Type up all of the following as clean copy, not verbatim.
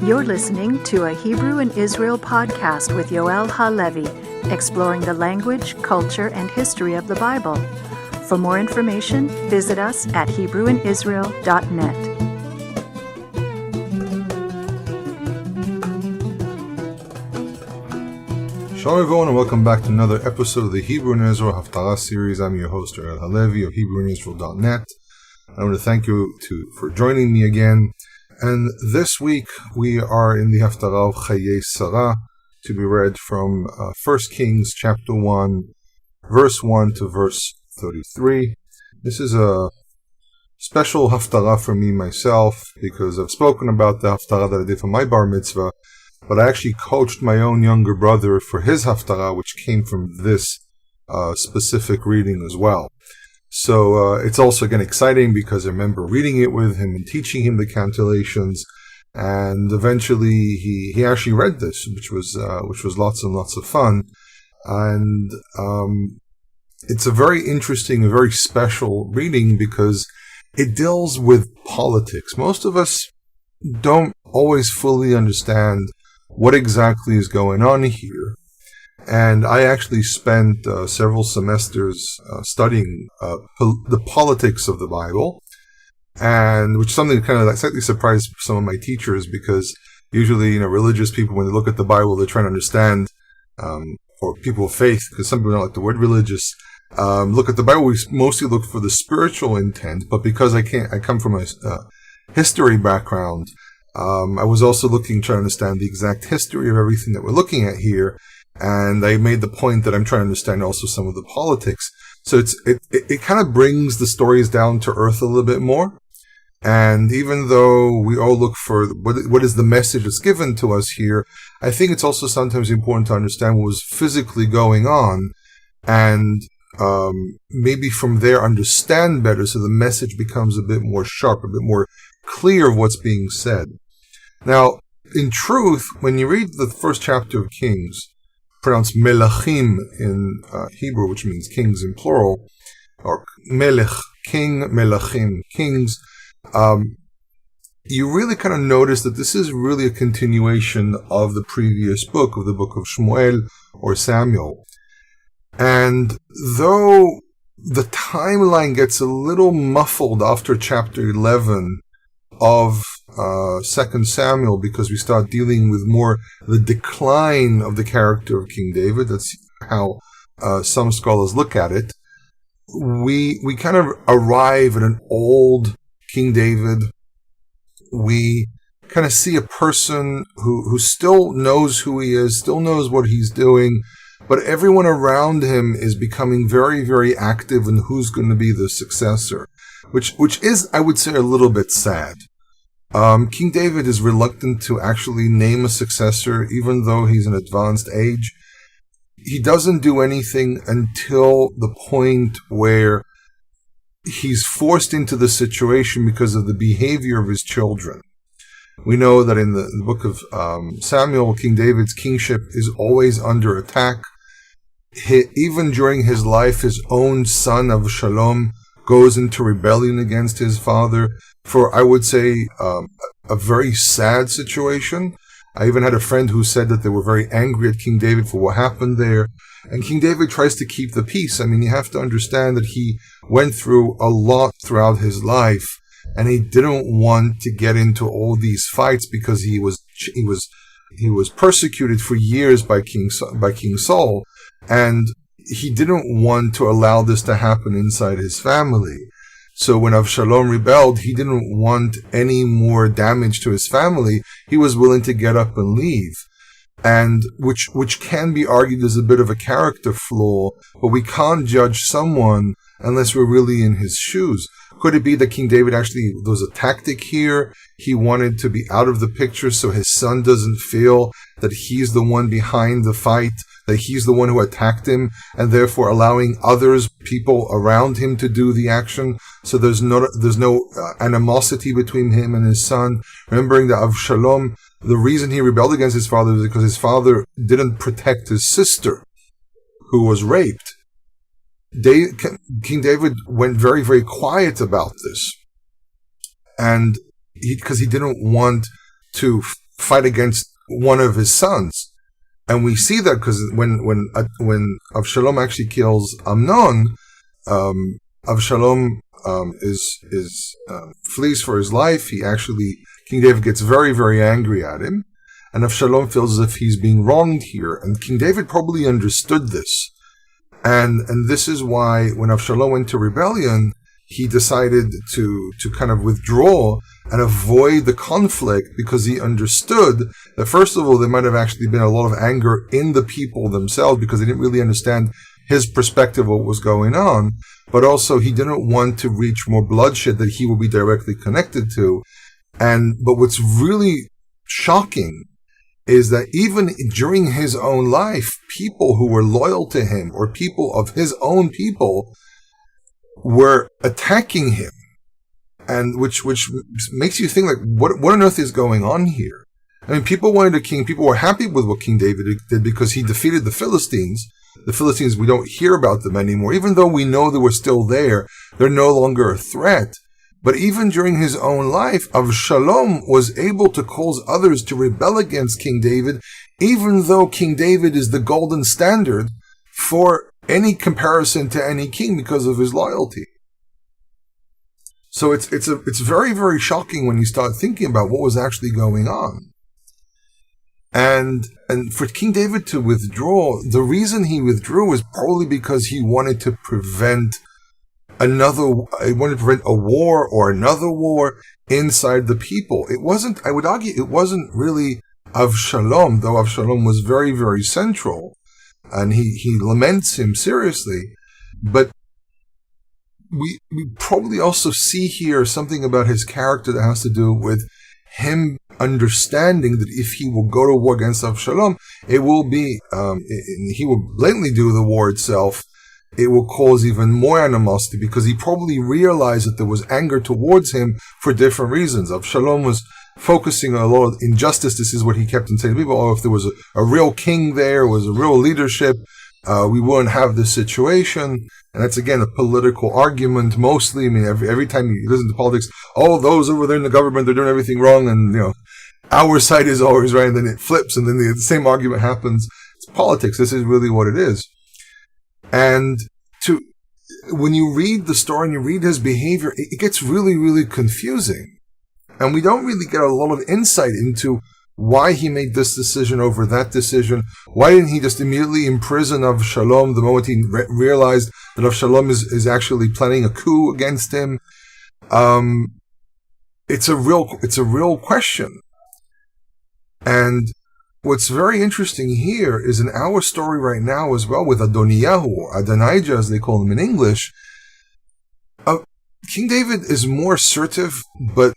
You're listening to a Hebrew in Israel podcast with Yoel Halevi, exploring the language, culture, and history of the Bible. For more information, visit us at HebrewInIsrael.net. Shalom everyone, and welcome back to another episode of the Hebrew in Israel Haftarah series. I'm your host, Yoel Halevi of HebrewInIsrael.net. I want to thank you for joining me again. And this week we are in the Haftarah Chaye Sarah, to be read from 1 Kings chapter 1, verse 1 to verse 33. This is a special Haftarah for me myself, because I've spoken about the Haftarah that I did for my bar mitzvah, but I actually coached my own younger brother for his Haftarah, which came from this specific reading as well. So it's also, again, exciting because I remember reading it with him and teaching him the cantillations, and eventually he actually read this, which was lots and lots of fun. And it's a very interesting, a very special reading because it deals with politics. Most of us don't always fully understand what exactly is going on here. And I actually spent several semesters studying the politics of the Bible, and which is something that kind of slightly surprised some of my teachers, because usually, religious people, when they look at the Bible, they're trying to understand, or people of faith, because some people don't like the word religious, look at the Bible, we mostly look for the spiritual intent. But because I come from a history background, I was also trying to understand the exact history of everything that we're looking at here. And I made the point that I'm trying to understand also some of the politics. So it kind of brings the stories down to earth a little bit more. And even though we all look for what is the message that's given to us here, I think it's also sometimes important to understand what was physically going on, and maybe from there understand better, so the message becomes a bit more sharp, a bit more clear of what's being said. Now, in truth, when you read the first chapter of Kings, pronounced melachim in Hebrew, which means kings in plural, or melech, king, melachim, kings, you really kind of notice that this is really a continuation of the previous book, of the book of Shmuel or Samuel. And though the timeline gets a little muffled after chapter 11 of 2 Samuel, because we start dealing with more the decline of the character of King David. That's how some scholars look at it. We kind of arrive at an old King David. We kind of see a person who still knows who he is, still knows what he's doing, but everyone around him is becoming very, very active in who's going to be the successor, which is, I would say, a little bit sad. King David is reluctant to actually name a successor, even though he's in advanced age. He doesn't do anything until the point where he's forced into the situation because of the behavior of his children. We know that in the book of Samuel, King David's kingship is always under attack. Even during his life, his own son Avshalom goes into rebellion against his father, for, I would say, a very sad situation. I even had a friend who said that they were very angry at King David for what happened there. And King David tries to keep the peace. I mean, you have to understand that he went through a lot throughout his life, and he didn't want to get into all these fights because he was persecuted for years by King Saul, and he didn't want to allow this to happen inside his family. So when Avshalom rebelled, he didn't want any more damage to his family. He was willing to get up and leave. And which can be argued as a bit of a character flaw, but we can't judge someone unless we're really in his shoes. Could it be that King David actually, there was a tactic here? He wanted to be out of the picture so his son doesn't feel that he's the one behind the fight, that he's the one who attacked him, and therefore allowing people around him to do the action. So there's no animosity between him and his son. Remembering that Avshalom, the reason he rebelled against his father was because his father didn't protect his sister, who was raped. King David went very, very quiet about this, and because he didn't want to fight against one of his sons. And we see that because when Avshalom actually kills Amnon, Avshalom flees for his life. King David gets very, very angry at him, and Avshalom feels as if he's being wronged here. And King David probably understood this, and this is why when Avshalom went to rebellion, he decided to kind of withdraw and avoid the conflict, because he understood that, first of all, there might have actually been a lot of anger in the people themselves because they didn't really understand his perspective of what was going on, but also he didn't want to reach more bloodshed that he would be directly connected to. But what's really shocking is that even during his own life, people who were loyal to him, or people of his own people, were attacking him, and which makes you think, like, what on earth is going on here? I mean, people wanted a king. People were happy with what King David did because he defeated the Philistines. The Philistines, we don't hear about them anymore. Even though we know they were still there, they're no longer a threat. But even during his own life, Avshalom was able to cause others to rebel against King David, even though King David is the golden standard for any comparison to any king because of his loyalty. So it's very, very shocking when you start thinking about what was actually going on. And for King David to withdraw, the reason he withdrew was probably because he wanted to prevent a war or another war inside the people. I would argue it wasn't really Avshalom, though Avshalom was very, very central, and he laments him seriously. But we probably also see here something about his character that has to do with him understanding that if he will go to war against Avshalom, it will be, he will blatantly do the war itself. It will cause even more animosity, because he probably realized that there was anger towards him for different reasons. Avshalom was focusing on a lot of injustice. This is what he kept on saying to people. If there was a real king there, was a real leadership, we wouldn't have this situation. And that's, again, a political argument mostly. I mean, every time you listen to politics, those over there in the government, they're doing everything wrong, and, our side is always right, and then it flips, and then the same argument happens. It's politics. This is really what it is. And when you read the story and you read his behavior, it gets really, really confusing. And we don't really get a lot of insight into why he made this decision over that decision. Why didn't he just immediately imprison Avshalom the moment he realized that Avshalom is actually planning a coup against him? It's a real question. And what's very interesting here is in our story right now as well with Adoniyah, or Adonijah as they call him in English. King David is more assertive, but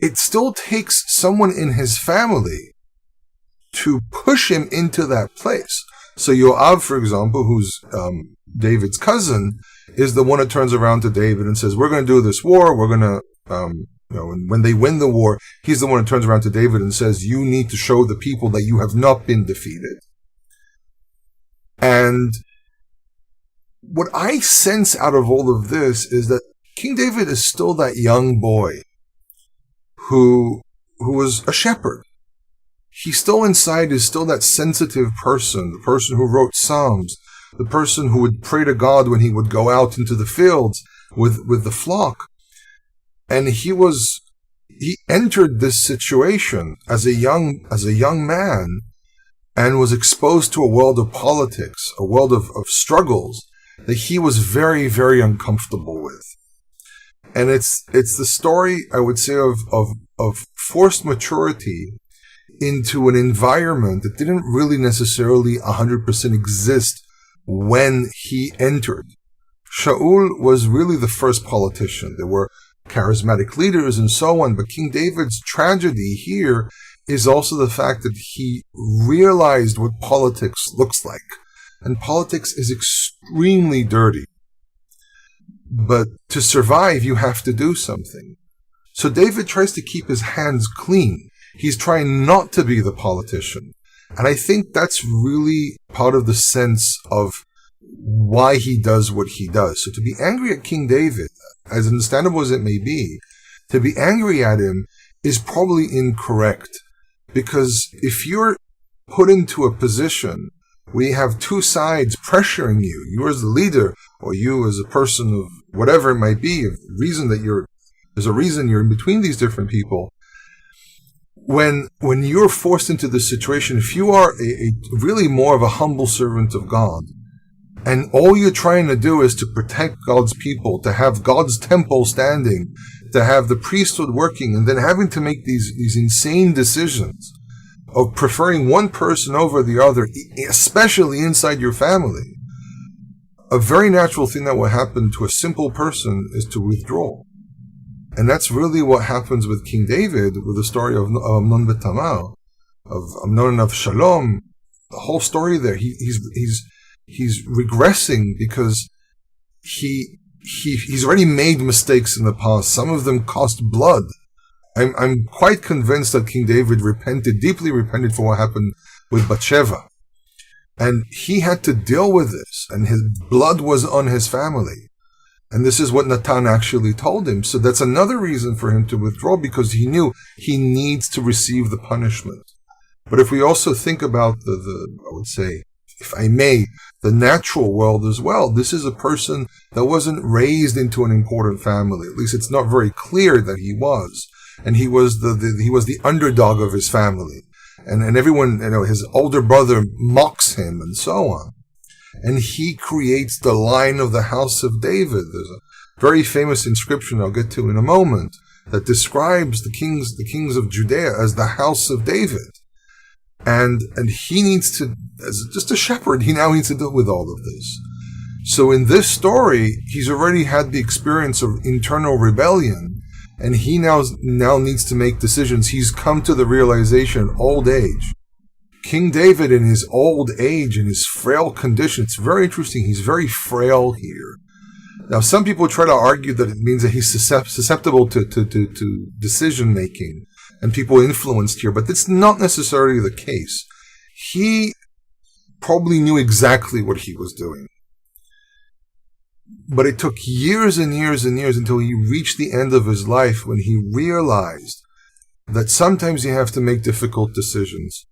it still takes someone in his family to push him into that place. So Yoav, for example, who's David's cousin, is the one that turns around to David and says, we're going to do this war, we're going to, and when they win the war, he's the one that turns around to David and says, you need to show the people that you have not been defeated. And what I sense out of all of this is that King David is still that young boy who was a shepherd. He still inside is still that sensitive person, the person who wrote Psalms, the person who would pray to God when he would go out into the fields with the flock. And he entered this situation as a young man, and was exposed to a world of politics, a world of struggles that he was very, very uncomfortable with. And it's the story, I would say, of forced maturity into an environment that didn't really necessarily 100% exist when he entered. Shaul was really the first politician. There were charismatic leaders and so on, but King David's tragedy here is also the fact that he realized what politics looks like. And politics is extremely dirty. But to survive, you have to do something. So David tries to keep his hands clean. He's trying not to be the politician. And I think that's really part of the sense of why he does what he does. So to be angry at King David, as understandable as it may be, to be angry at him is probably incorrect. Because if you're put into a position where you have two sides pressuring you, you as the leader, or you as a person of whatever it might be, there's a reason you're in between these different people. When you're forced into this situation, if you are a really more of a humble servant of God, and all you're trying to do is to protect God's people, to have God's temple standing, to have the priesthood working, and then having to make these insane decisions of preferring one person over the other, especially inside your family, a very natural thing that will happen to a simple person is to withdraw. And that's really what happens with King David, with the story of Amnon and Tamar, of Amnon and Shalom. The whole story there, he's regressing because he's already made mistakes in the past. Some of them cost blood. I'm quite convinced that King David deeply repented for what happened with Bathsheba. And he had to deal with this, and his blood was on his family. And this is what Natan actually told him. So that's another reason for him to withdraw, because he knew he needs to receive the punishment. But if we also think about I would say, if I may, the natural world as well, this is a person that wasn't raised into an important family. At least it's not very clear that he was. And he was the underdog of his family. And everyone, his older brother mocks him and so on. And he creates the line of the house of David. There's a very famous inscription I'll get to in a moment that describes the kings of Judea as the house of David. And he needs to, as just a shepherd, he now needs to deal with all of this. So in this story, he's already had the experience of internal rebellion, and he now needs to make decisions. He's come to the realization, old age. King David in his old age, in his frail condition, it's very interesting, he's very frail here. Now, some people try to argue that it means that he's susceptible to decision making, and people influenced here, but that's not necessarily the case. He probably knew exactly what he was doing. But it took years and years and years until he reached the end of his life when he realized that sometimes you have to make difficult decisions.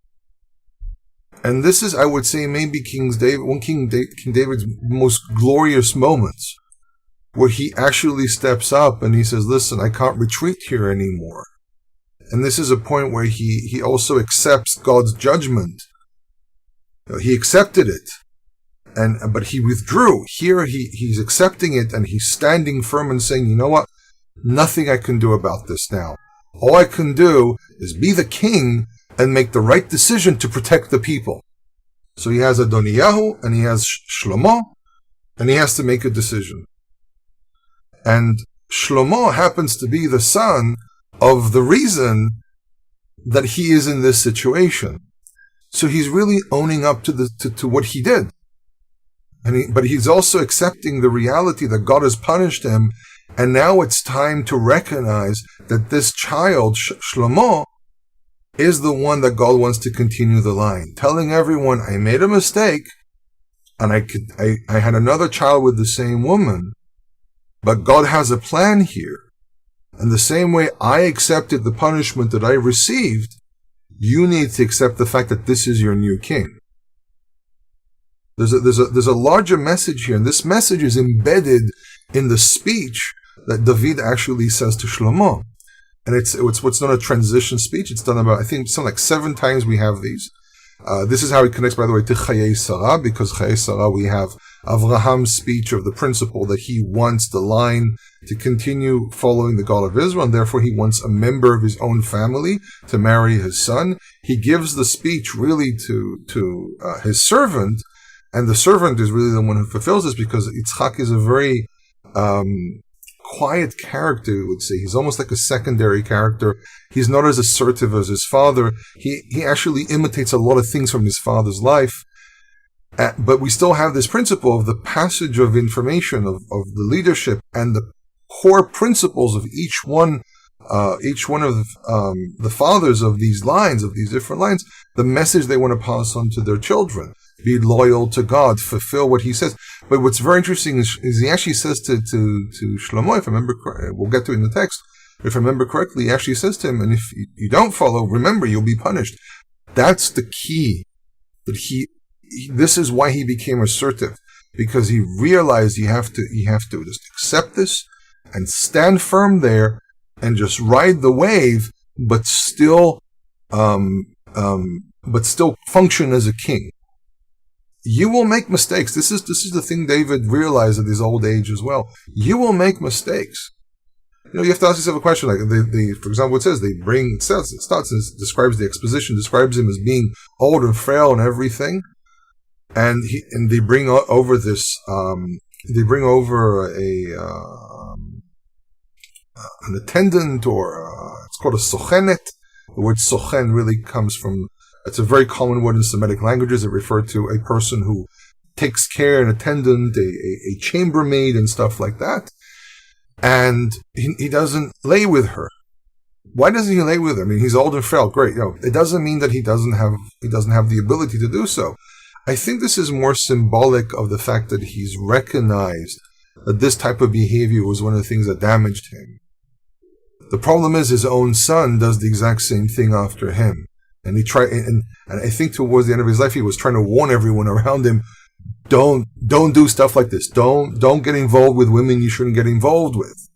And this is, I would say, maybe King David's most glorious moments, where he actually steps up and he says, listen, I can't retreat here anymore. And this is a point where he also accepts God's judgment. He accepted it, but he withdrew. Here he's accepting it, and he's standing firm and saying, you know what? Nothing I can do about this now. All I can do is be the king and make the right decision to protect the people. So he has Adoniyah and he has Shlomo, and he has to make a decision. And Shlomo happens to be the son of the reason that he is in this situation. So he's really owning up to what he did. But he's also accepting the reality that God has punished him, and now it's time to recognize that this child, Shlomo, is the one that God wants to continue the line, telling everyone, I made a mistake, and I had another child with the same woman, but God has a plan here. And the same way I accepted the punishment that I received, you need to accept the fact that this is your new king. There's a larger message here, and this message is embedded in the speech that David actually says to Shlomo. And it's what's known a transition speech. It's done about, I think, something like 7 times we have these. This is how it connects, by the way, to Chaye Sarah, because Chaye Sarah we have Avraham's speech of the principle that he wants the line to continue following the God of Israel, and therefore he wants a member of his own family to marry his son. He gives the speech really to his servant, and the servant is really the one who fulfills this, because Yitzchak is a very quiet character, we would say. He's almost like a secondary character. He's not as assertive as his father. He actually imitates a lot of things from his father's life. But we still have this principle of the passage of information, of the leadership, and the core principles of each one of the fathers of these lines, of these different lines, the message they want to pass on to their children. Be loyal to God, fulfill what he says. But what's very interesting is he actually says to Shlomo, if I remember correctly, we'll get to it in the text, If I remember correctly, he actually says to him, and if you don't follow, remember, you'll be punished. That's the key. That this is why he became assertive, because he realized you have to just accept this and stand firm there and just ride the wave, but still function as a king. You will make mistakes. This is the thing David realized at his old age as well. You will make mistakes. You have to ask yourself a question. Like for example, it says describes the exposition, describes him as being old and frail and everything, and they bring over this. They bring over an attendant, or it's called a sochenet. The word sochen really comes from. It's a very common word in Semitic languages. It referred to a person who takes care, an attendant, a chambermaid, and stuff like that. And he doesn't lay with her. Why doesn't he lay with her? I mean, he's old and frail. Great. It doesn't mean that he doesn't have the ability to do so. I think this is more symbolic of the fact that he's recognized that this type of behavior was one of the things that damaged him. The problem is his own son does the exact same thing after him. And and I think towards the end of his life, he was trying to warn everyone around him, don't do stuff like this. Don't get involved with women you shouldn't get involved with,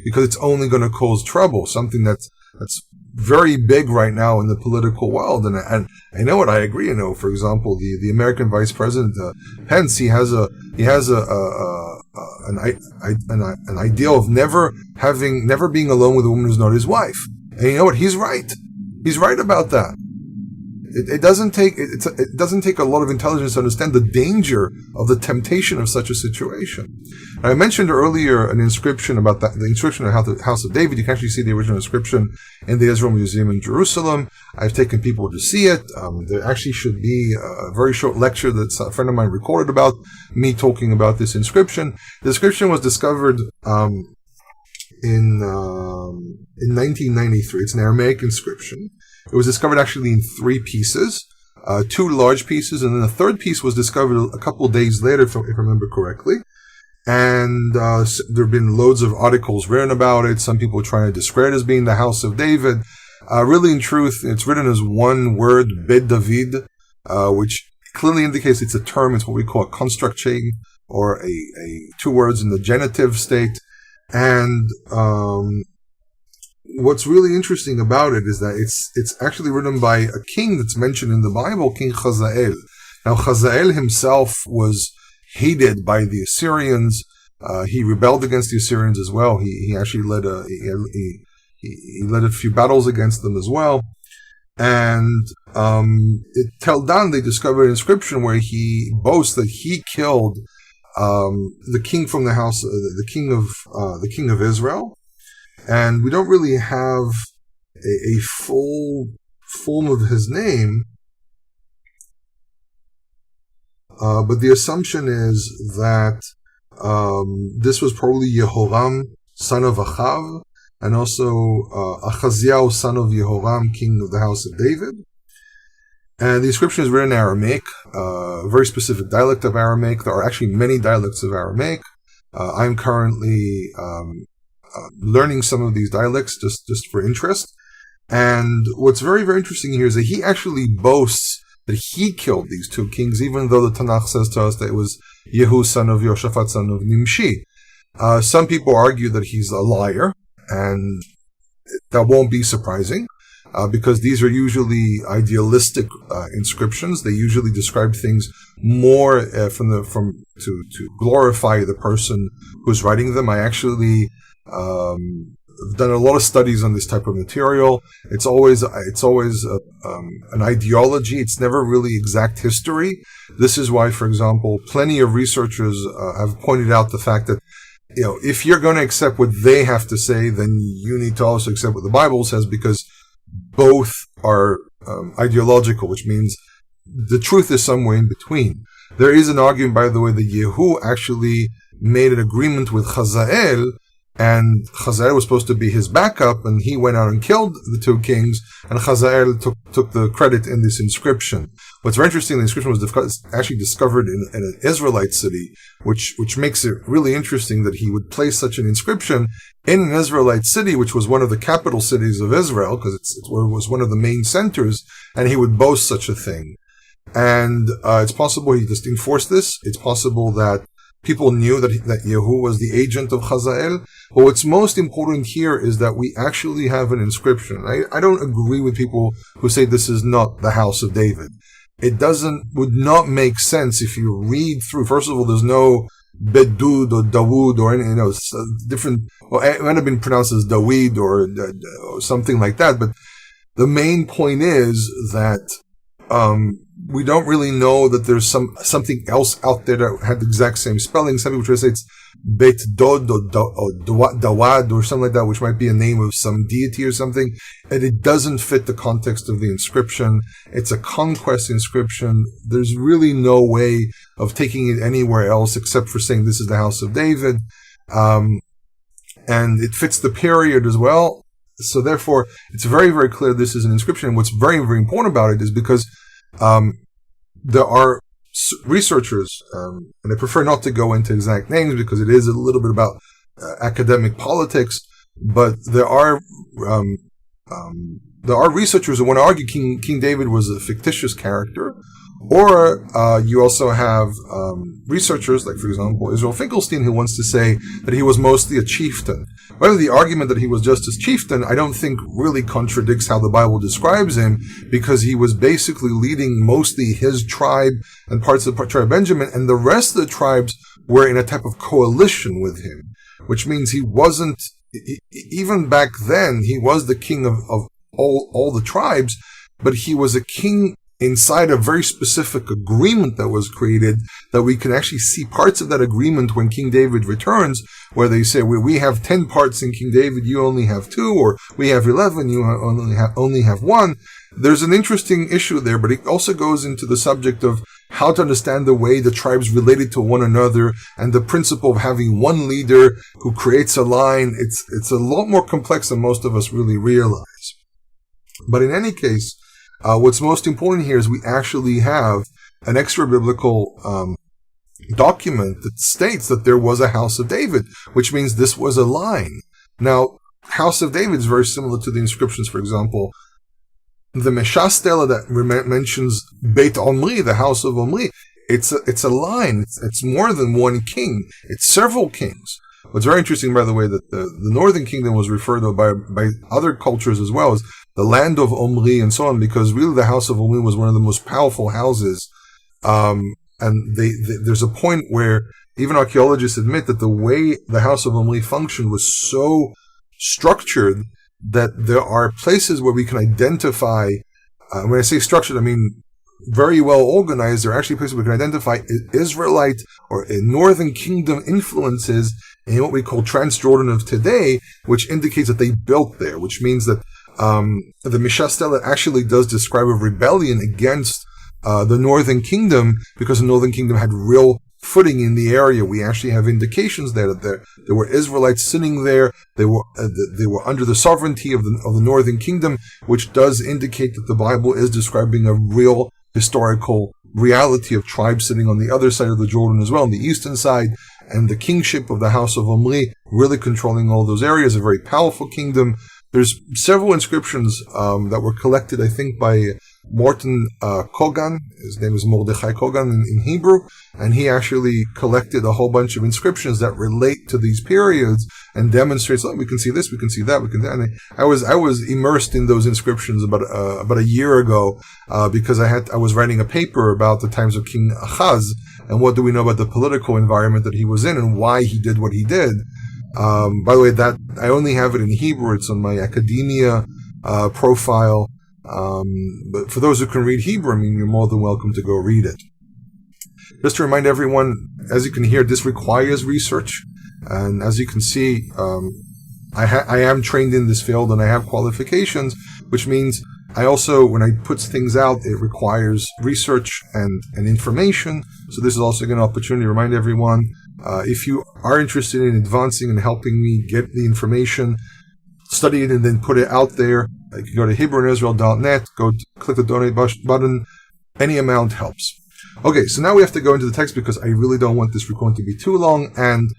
because it's only going to cause trouble. Something that's very big right now in the political world. And I know what I agree. For example, the American Vice President Pence, he has an ideal of never being alone with a woman who's not his wife. And you know what? He's right. He's right about that. It doesn't take a lot of intelligence to understand the danger of the temptation of such a situation. And I mentioned earlier an inscription about that, the inscription of the House of David. You can actually see the original inscription in the Israel Museum in Jerusalem. I've taken people to see it. There actually should be a very short lecture that a friend of mine recorded about me talking about this inscription. The inscription was discovered in 1993. It's an Aramaic inscription. It was discovered actually in 3 pieces, 2 large pieces, and then the third piece was discovered a couple of days later, if I remember correctly. And there have been loads of articles written about it. Some people trying to discredit it as being the House of David. Really, in truth, it's written as one word, Bet David, which clearly indicates it's a term. It's what we call a construct chain, or a 2 words in the genitive state. And what's really interesting about it is that it's actually written by a king that's mentioned in the Bible, King Hazael. Now, Hazael himself was hated by the Assyrians. He rebelled against the Assyrians as well. He actually led a few battles against them as well. And Tel Dan, they discovered an inscription where he boasts that he killed the king from the house, the king of Israel. And we don't really have a full form of his name, but the assumption is that this was probably Yehoram, son of Achav, and also Achaziah, son of Yehoram, king of the house of David. And the inscription is written in Aramaic, a very specific dialect of Aramaic. There are actually many dialects of Aramaic. I'm currently learning some of these dialects just for interest. And what's very, very interesting here is that he actually boasts that he killed these 2 kings, even though the Tanakh says to us that it was Yehu, son of Yoshaphat, son of Nimshi. Some people argue that he's a liar, and that won't be surprising, because these are usually idealistic inscriptions. They usually describe things more to glorify the person who's writing them. I actually I've done a lot of studies on this type of material. It's always an ideology. It's never really exact history. This is why, for example, plenty of researchers have pointed out the fact that, if you're going to accept what they have to say, then you need to also accept what the Bible says, because both are ideological, which means the truth is somewhere in between. There is an argument, by the way, that Yehu actually made an agreement with Hazael and Chazael was supposed to be his backup, and he went out and killed the two kings, and Chazael took the credit in this inscription. What's very interesting, the inscription was actually discovered in an Israelite city, which makes it really interesting that he would place such an inscription in an Israelite city, which was one of the capital cities of Israel, because it was one of the main centers, and he would boast such a thing. And it's possible he just enforced this. It's possible that people knew that Yehu was the agent of Chazael. But what's most important here is that we actually have an inscription. I don't agree with people who say this is not the house of David. It would not make sense if you read through. First of all, there's no Bedud or Dawood or any, different, well, it might have been pronounced as Dawid or something like that. But the main point is that, we don't really know that there's something else out there that had the exact same spelling. Some people try to say it's Bet Dod or Dawad or something like that, which might be a name of some deity or something. And it doesn't fit the context of the inscription. It's a conquest inscription. There's really no way of taking it anywhere else except for saying this is the house of David. And it fits the period as well. So therefore, it's very, very clear this is an inscription. And what's very, very important about it is because there are researchers, and I prefer not to go into exact names because it is a little bit about academic politics, but there are researchers who want to argue King David was a fictitious character, or you also have researchers, like for example Israel Finkelstein, who wants to say that he was mostly a chieftain. Whether the argument that he was just a chieftain, I don't think really contradicts how the Bible describes him, because he was basically leading mostly his tribe and parts of the tribe of Benjamin, and the rest of the tribes were in a type of coalition with him, which means he wasn't, even back then, he was the king of all the tribes, but he was a king inside a very specific agreement that was created, that we can actually see parts of that agreement when King David returns, where they say, we have 10 parts in King David, you only have 2, or we have 11, you only have 1. There's an interesting issue there, but it also goes into the subject of how to understand the way the tribes related to one another, and the principle of having one leader who creates a line. It's a lot more complex than most of us really realize. But in any case, what's most important here is we actually have an extra-biblical document that states that there was a house of David, which means this was a line. Now, house of David is very similar to the inscriptions, for example. The Meshah Stela that mentions Beit Omri, the house of Omri, it's a line. It's more than one king. It's several kings. What's very interesting, by the way, that the northern kingdom was referred to by other cultures as well as the land of Omri and so on, because really the house of Omri was one of the most powerful houses. And there's a point where even archaeologists admit that the way the house of Omri functioned was so structured that there are places where we can identify, when I say structured, I mean very well organized. There are actually places we can identify Israelite or Northern Kingdom influences in what we call Transjordan of today, which indicates that they built there, which means that the Mishah Stela actually does describe a rebellion against the Northern Kingdom, because the Northern Kingdom had real footing in the area. We actually have indications there that there were Israelites sitting there. They were under the sovereignty of the Northern Kingdom, which does indicate that the Bible is describing a real historical reality of tribes sitting on the other side of the Jordan as well, on the eastern side, and the kingship of the house of Omri really controlling all those areas, a very powerful kingdom. There's several inscriptions that were collected, I think, by Morton Kogan. His name is Mordechai Kogan in Hebrew, and he actually collected a whole bunch of inscriptions that relate to these periods and demonstrates, we can see this, we can see that, we can that. And I was immersed in those inscriptions about a year ago because I was writing a paper about the times of King Achaz, and what do we know about the political environment that he was in and why he did what he did. By the way, that I only have it in Hebrew. It's on my Adoniyah profile. But for those who can read Hebrew, I mean, you're more than welcome to go read it. Just to remind everyone, as you can hear, this requires research. And as you can see, I am trained in this field and I have qualifications, which means I also, when I put things out, it requires research and information. So this is also an opportunity to remind everyone, If you are interested in advancing and helping me get the information, study it, and then put it out there, you can go to HebrewInIsrael.net, click the donate button. Any amount helps. Okay, so now we have to go into the text because I really don't want this recording to be too long, and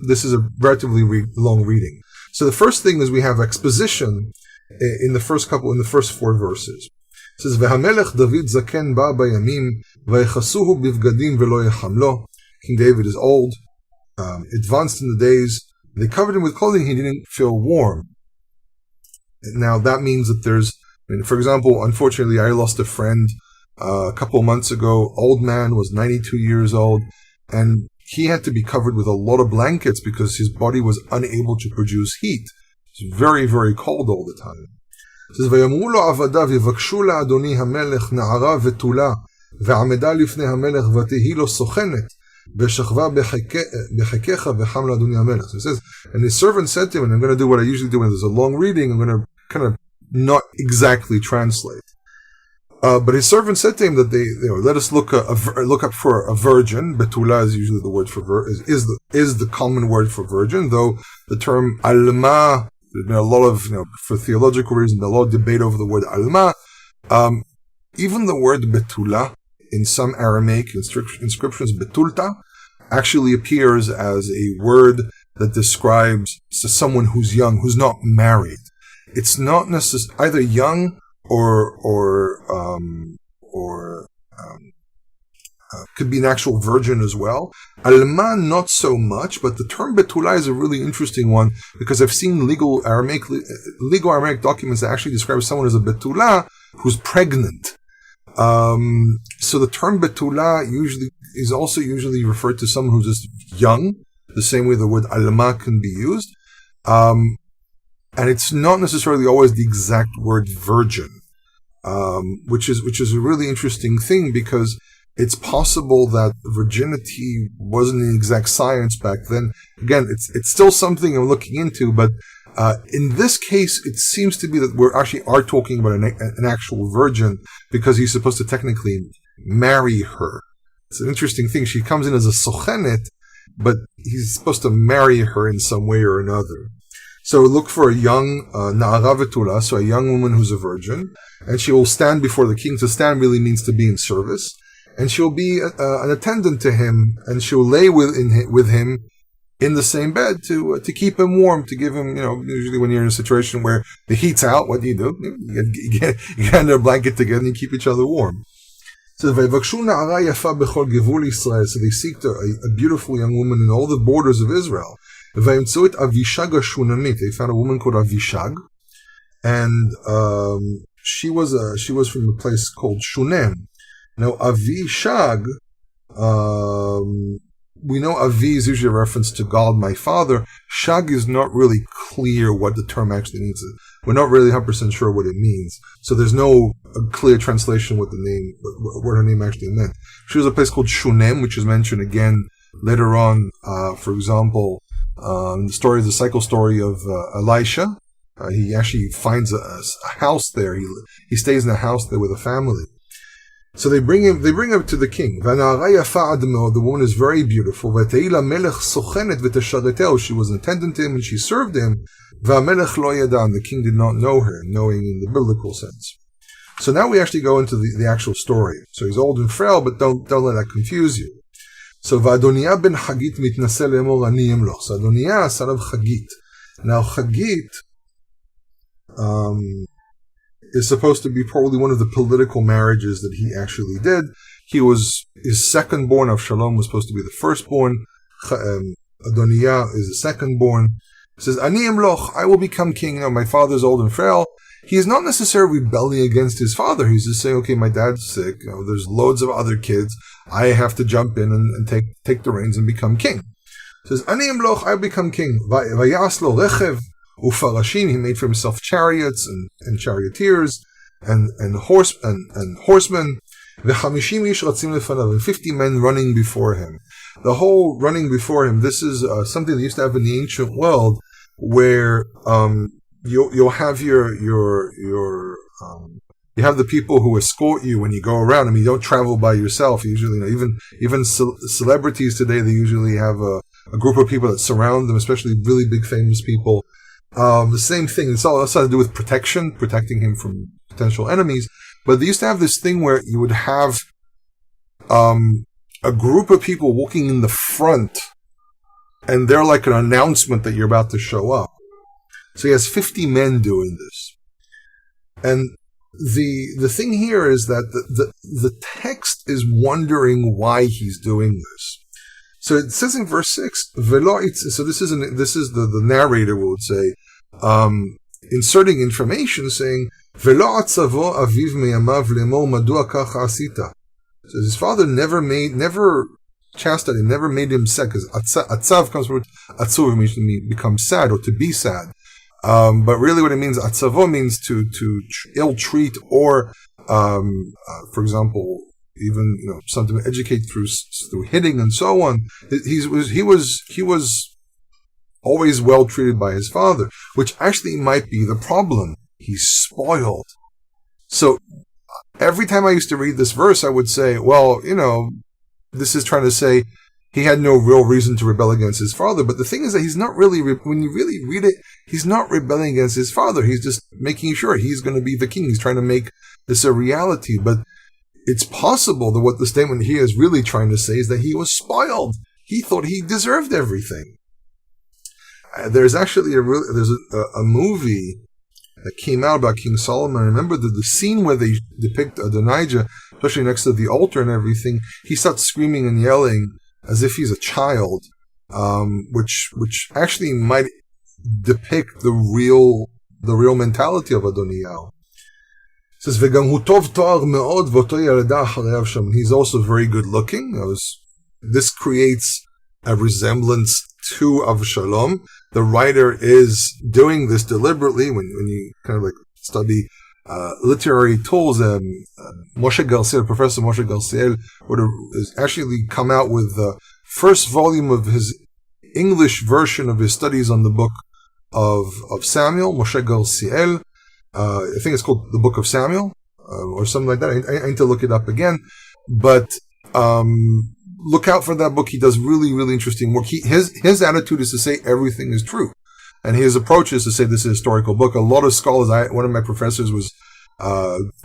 this is a relatively long reading. So the first thing is we have exposition in the first 4 verses. It says, "V'hamelech David zaken ba bayamim, v'yechasuhu bivgadim v'lo yechamlo." King David is old, advanced in the days. They covered him with clothing he didn't feel warm. Now that means that for example, unfortunately, I lost a friend a couple of months ago. Old man, was 92 years old, and he had to be covered with a lot of blankets because his body was unable to produce heat. It's very, very cold all the time. It says, "Vayamru lo avadav yivakshu la'adoni hamelech na'ara vetula ve'ameda lifnei hamelech v'tehi lo sochenet v'shachva bechakecha v'cham la'adoni hamelech." So it says, and his servant said to him, and I'm going to do what I usually do when there's a long reading, I'm going to kind of not exactly translate. But his servant said to him that let us look up for a virgin. Betula is usually the word for is the common word for virgin, though the term alma, there's been a lot of for theological reasons, a lot of debate over the word alma. Even the word betula in some Aramaic inscriptions, betulta, actually appears as a word that describes someone who's young, who's not married. It's not necessarily either young or could be an actual virgin as well. Alma, not so much, but the term betula is a really interesting one because I've seen legal Aramaic documents that actually describe someone as a betula who's pregnant. So the term betula is also usually referred to someone who's just young, the same way the word alma can be used. And it's not necessarily always the exact word virgin, which is a really interesting thing because it's possible that virginity wasn't an exact science back then. Again, it's still something I'm looking into, but in this case, it seems to be that we actually are talking about an actual virgin because he's supposed to technically marry her. It's an interesting thing. She comes in as a sochenet, but he's supposed to marry her in some way or another. So look for a young na'ara vetula, so a young woman who's a virgin, and she will stand before the king. To stand really means to be in service, and she'll be an attendant to him, and she'll lay with him in the same bed to keep him warm, to give him, usually when you're in a situation where the heat's out, what do? You get under a blanket together and you keep each other warm. So they seek a beautiful young woman in all the borders of Israel. They found a woman called Avishag, and she was from a place called Shunem. Now Avishag, we know Avi is usually a reference to God, my father. Shag is not really clear what the term actually means. We're not really 100% sure what it means. So there's no clear translation what her name actually meant. She was a place called Shunem, which is mentioned again later on. For example, the cycle story of Elisha. He actually finds a house there. He stays in a house there with a family. So they bring him to the king. The woman is very beautiful. She was an attendant to him and she served him. The king did not know her, knowing in the biblical sense. So now we actually go into the actual story. So he's old and frail, but don't let that confuse you. So Adoniyah ben Hagit mitnaseh lemor ani emloch. So Adoniyah, son of Hagit. Now Hagit is supposed to be probably one of the political marriages that he actually did. His second-born of Shalom was supposed to be the firstborn. Adoniyah is the second-born. He says, Ani emloch, I will become king. My father's old and frail. He is not necessarily rebelling against his father. He's just saying, okay, my dad's sick. There's loads of other kids. I have to jump in and take the reins and become king. He says, Ani emloch, I will become king. Vayas lo rechev ufarashim. He made for himself chariots and charioteers and horsemen. V'chamishim ish ratzim lefanav, and 50 men running before him. The whole running before him, this is something they used to have in the ancient world, where you'll have your You have the people who escort you when you go around. I mean, you don't travel by yourself. Usually, even celebrities today, they usually have a group of people that surround them, especially really big famous people. The same thing. It's all has to do with protecting him from potential enemies. But they used to have this thing where you would have a group of people walking in the front, and they're like an announcement that you're about to show up. So he has 50 men doing this. And the thing here is that the text is wondering why he's doing this. So it says in verse 6, so this is the narrator would say, inserting information saying, Velo atzavo aviv meyamav lemor madua kacha asita. So his father never chastised him, never made him sad, because atzav comes from atzuv, means to become sad or to be sad. But really what it means, atzavo means to ill-treat or, for example, even, something to educate through hitting and so on. He was always well treated by his father, which actually might be the problem. He's spoiled. So every time I used to read this verse, I would say, well, this is trying to say he had no real reason to rebel against his father. But the thing is that he's not really, when you really read it, he's not rebelling against his father. He's just making sure he's going to be the king. He's trying to make this a reality. But it's possible that what the statement here is really trying to say is that he was spoiled. He thought he deserved everything. There's actually a movie that came out about King Solomon. I remember the scene where they depict Adoniyah, especially next to the altar and everything. He starts screaming and yelling as if he's a child, which actually might depict the real mentality of Adoniyah. It says, "V'gam hu tov to'ar me'od v'oto yaleda acharei Avshalom." He's also very good looking. This creates a resemblance to Avshalom. The writer is doing this deliberately. When you kind of like study literary tools, Moshe Garciel, Professor Moshe Garciel, has actually come out with the first volume of his English version of his studies on the book of Samuel. Moshe Garciel, I think it's called the Book of Samuel, or something like that. I need to look it up again, but look out for that book. He does really, really interesting work. His attitude is to say everything is true, and his approach is to say this is a historical book. A lot of scholars, one of my professors was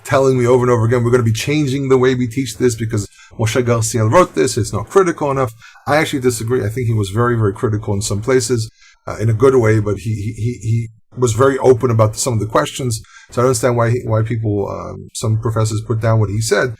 telling me over and over again, we're going to be changing the way we teach this because Moshe Garciel wrote this. It's not critical enough. I actually disagree. I think he was very, very critical in some places, in a good way, but he was very open about some of the questions. So I understand why people, some professors put down what he said.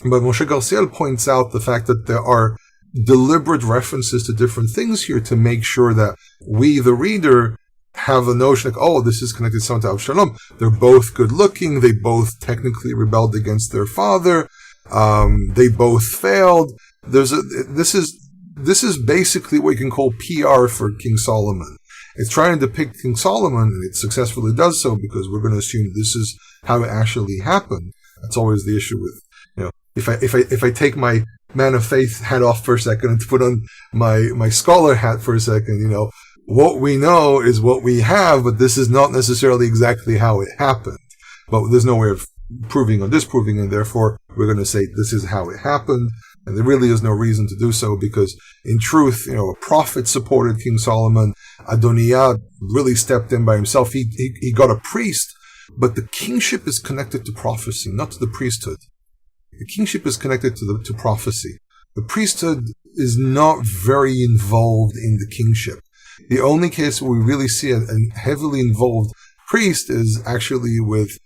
But Moshe Garciel points out the fact that there are deliberate references to different things here to make sure that we, the reader, have a notion like, this is connected to something to Avshalom. They're both good looking. They both technically rebelled against their father. They both failed. This is basically what you can call PR for King Solomon. It's trying to depict King Solomon, and it successfully does so because we're going to assume this is how it actually happened. That's always the issue with, if I take my man of faith hat off for a second and put on my scholar hat for a second, what we know is what we have, but this is not necessarily exactly how it happened. But there's no way of proving or disproving, and therefore we're going to say this is how it happened. And there really is no reason to do so because, in truth, a prophet supported King Solomon. Adoniyah really stepped in by himself. He got a priest, but the kingship is connected to prophecy, not to the priesthood. The kingship is connected to prophecy. The priesthood is not very involved in the kingship. The only case where we really see a heavily involved priest is actually with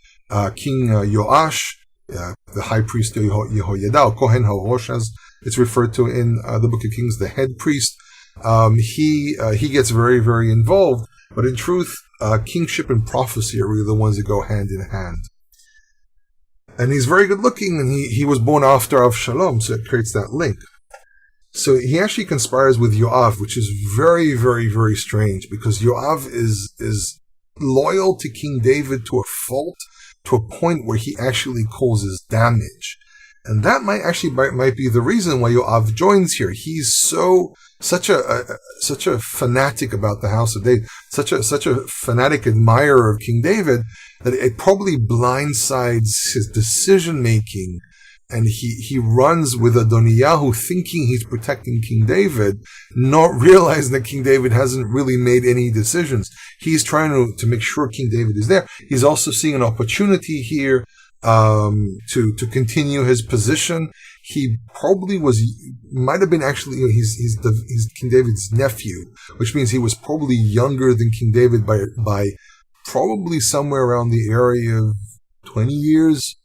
King Yoash, the high priest Yehoiada, or Kohen HaRosh, as it's referred to in the Book of Kings, the head priest. He gets very, very involved, but in truth, kingship and prophecy are really the ones that go hand in hand. And he's very good looking, and he was born after Avshalom, so it creates that link. So he actually conspires with Yoav, which is very, very, very strange, because Yoav is loyal to King David to a fault, to a point where he actually causes damage. And that might be the reason why Yoav joins here. He's such a fanatic about the house of David, such a fanatic admirer of King David, that it probably blindsides his decision making, and he runs with Adoniyah thinking he's protecting King David, not realizing that King David hasn't really made any decisions. He's trying to make sure King David is there. He's also seeing an opportunity here to continue his position. He probably might have been actually, he's King David's nephew, which means he was probably younger than King David by probably somewhere around the area of 20 years,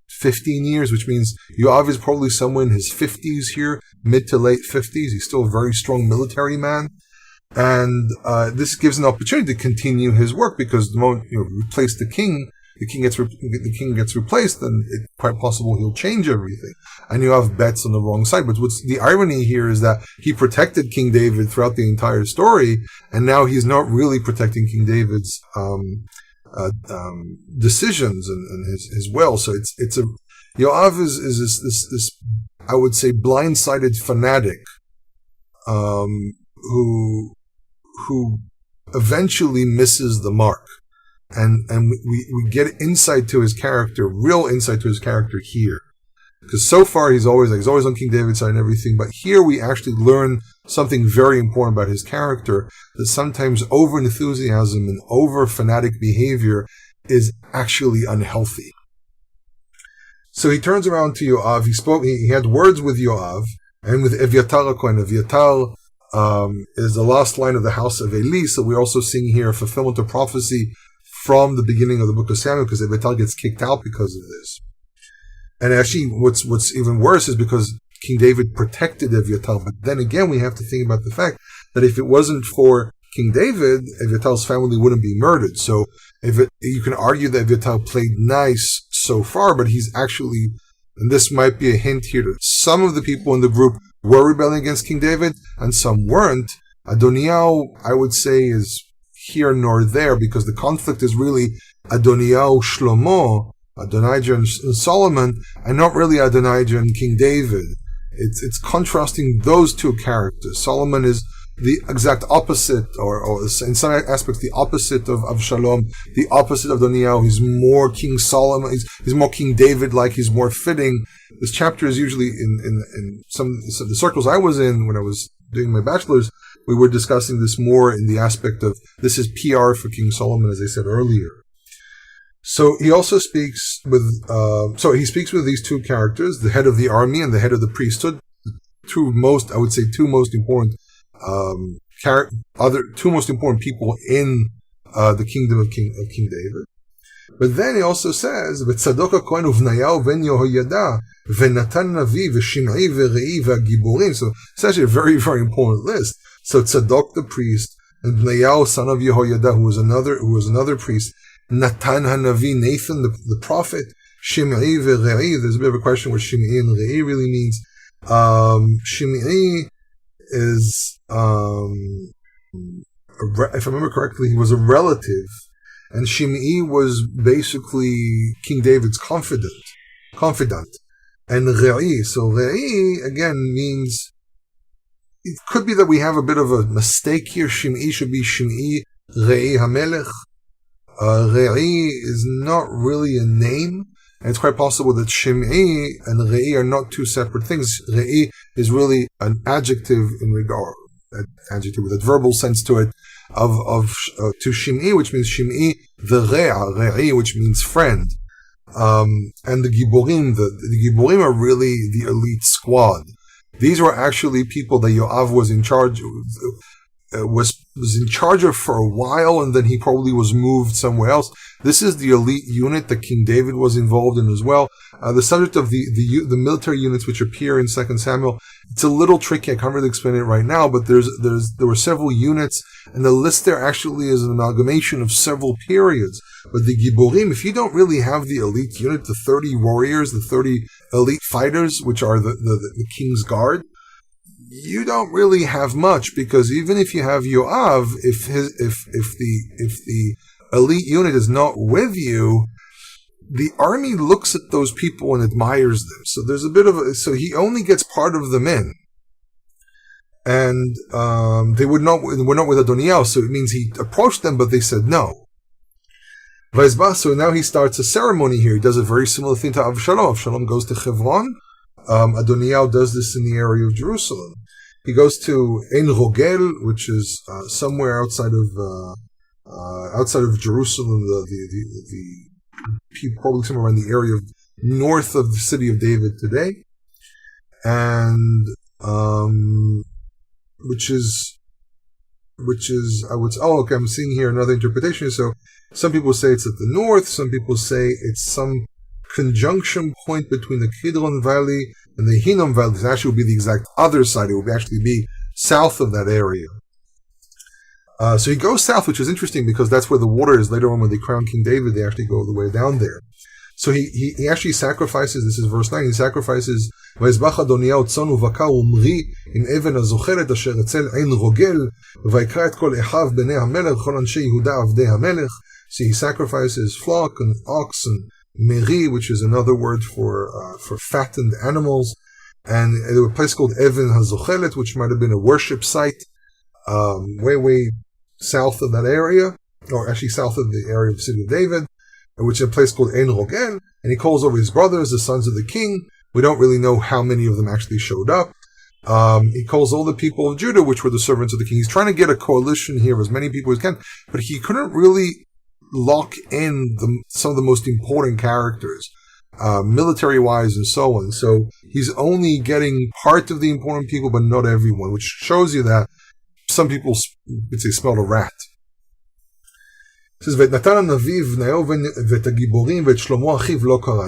15 years, which means Yoav is probably somewhere in his 50s here, mid to late 50s. He's still a very strong military man. And this gives an opportunity to continue his work, because the moment you replace the king gets replaced, then it's quite possible he'll change everything. And you have bets on the wrong side. But what's the irony here is that he protected King David throughout the entire story, and now he's not really protecting King David's decisions and his will. So it's Yoav is this I would say blindsided fanatic who eventually misses the mark. And we get insight to his character, real insight to his character here. Because so far he's always on King David's side and everything, but here we actually learn something very important about his character, that sometimes over-enthusiasm and over-fanatic behavior is actually unhealthy. So he turns around to Yoav. He had words with Yoav and with Eviatar HaKohen. Eviatar is the last line of the house of Eli, so we're also seeing here a fulfillment of prophecy from the beginning of the book of Samuel, because Eviatar gets kicked out because of this. And actually, what's even worse is because King David protected Eviatar. But then again, we have to think about the fact that if it wasn't for King David, Eviatar's family wouldn't be murdered. So you can argue that Eviatar played nice so far, but he's actually, and this might be a hint here, that some of the people in the group were rebelling against King David and some weren't. Adoniyah, I would say, is here nor there, because the conflict is really Adoniyah, Shlomo, Adonijah and Solomon, and not really Adonijah and King David. It's contrasting those two characters. Solomon is the exact opposite, or in some aspects the opposite of Shalom, the opposite of Adoniyah. He's more King Solomon, he's more King David-like, he's more fitting. This chapter is usually in some of the circles I was in when I was doing my bachelor's, we were discussing this more in the aspect of this is PR for King Solomon, as I said earlier. So he also speaks with these two characters, the head of the army and the head of the priesthood, two most important two most important people in the kingdom of King David. But then he also says, "V'tzadok HaKohen uvnayahu ben Yehoyada v'Natan Navi v'Shimei v'Re'i v'Giborim." So it's actually a very, very important list. So Tzadok the priest, and Bnayahu son of Yehoyada, who was another priest, Natan HaNavi, Nathan the prophet, Shimei v'Re'i. There's a bit of a question what Shimei and Re'i really means. Shimei is, if I remember correctly, he was a relative, and Shimei was basically King David's confidant. And Re'i, so Re'i again means, it could be that we have a bit of a mistake here. Shimei should be Shimei Re'i HaMelech. Re'i is not really a name, and it's quite possible that Shimei and Re'i are not two separate things. Re'i is really an adjective an adjective with a verbal sense to it, to Shimei, which means Shimei the Re'i, which means friend. And the Giborim, the Giborim are really the elite squad. These were actually people that Yoav was in charge of for a while, and then he probably was moved somewhere else. This is the elite unit that King David was involved in as well. The subject of the military units which appear in 2 Samuel, it's a little tricky. I can't really explain it right now, but there were several units, and the list there actually is an amalgamation of several periods. But the Giborim, if you don't really have the elite unit, the 30 warriors, the 30 elite fighters, which are the King's Guard, you don't really have much, because even if you have Yoav, if the elite unit is not with you, the army looks at those people and admires them. So there's a bit of so he only gets part of the men. And they were not with Adoniyah, so it means he approached them, but they said no. So now he starts a ceremony here. He does a very similar thing to Avshalom. Avshalom goes to Hebron. Adoniyah does this in the area of Jerusalem. He goes to Ein Rogel, which is somewhere outside of Jerusalem, the probably somewhere in the area of north of the city of David today, and which is I'm seeing here another interpretation. So some people say it's at the north, some people say it's some conjunction point between the Kidron Valley and the Hinnom Valley. It actually would be the exact other side. It would actually be south of that area. So he goes south, which is interesting because that's where the water is. Later on, when they crown King David, they actually go the way down there. So he actually sacrifices, this is verse 9, he sacrifices ויזבח אדוניהו צאן ובקר ומרי עם אבן הזוכרת אשר אצל עין רוגל ויקרא את כל אחיו בני המלך וכל אנשי יהודה עבדי המלך. So he sacrifices flock and ox and meri, which is another word for fattened animals, and there was a place called Even HaZochelet, which might have been a worship site way south of that area, or actually south of the area of the city of David, which is a place called Ein Rogel, and he calls over his brothers, the sons of the king. We don't really know how many of them actually showed up. He calls all the people of Judah, which were the servants of the king. He's trying to get a coalition here of as many people as he can, but he couldn't really lock in some of the most important characters, military-wise and so on. So he's only getting part of the important people, but not everyone, which shows you that some people would say smelled a rat. It says,